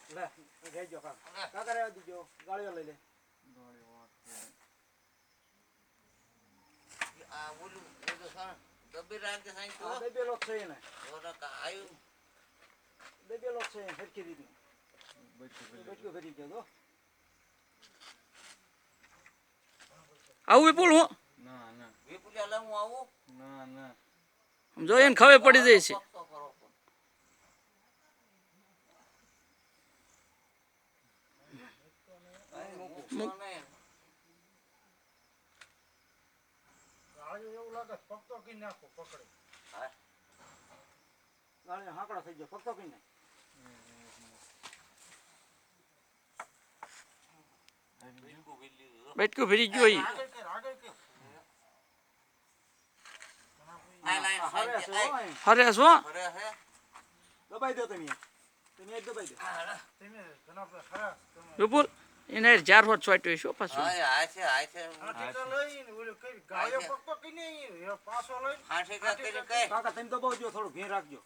લે ગઈ જો કાકા રે દીજો ગાળીઓ લઈ લે આ બોલું એ તો સર દબી રાખે સાઈન તો દબેલો છે ને ઓરા કા આયુ દબેલો છે હરકી દીધી બચકો ભરી ગયો તો આવું વિપુલ હું ના ના વિપુલ આલા હું આવું ના ના જો એને ખબર પડી જાય છે પક્કો કરો ગાળીઓ એવું લાગે પક્કો કી નાખો પકડે ગાળીઓ હાકડા થઈ ગયો પક્કો કી નાખ બેટકું ફરી ગયો ઈ આ લાઈન હારે છે ઓય હરે શું ફરે હે દબાઈ દો તમે એક દબાઈ દો તમે ઘણા ખરા વિપુલ એને 4 વોટ છોટ્યો શું પાછું આ છે ટીકા લઈને ઓલો કઈ ગાળીઓ પક્કો કી નહીં પાછો લઈને હાંસી કા કરી કઈ કાકા તમે દબાવજો થોડું ઘેર રાખજો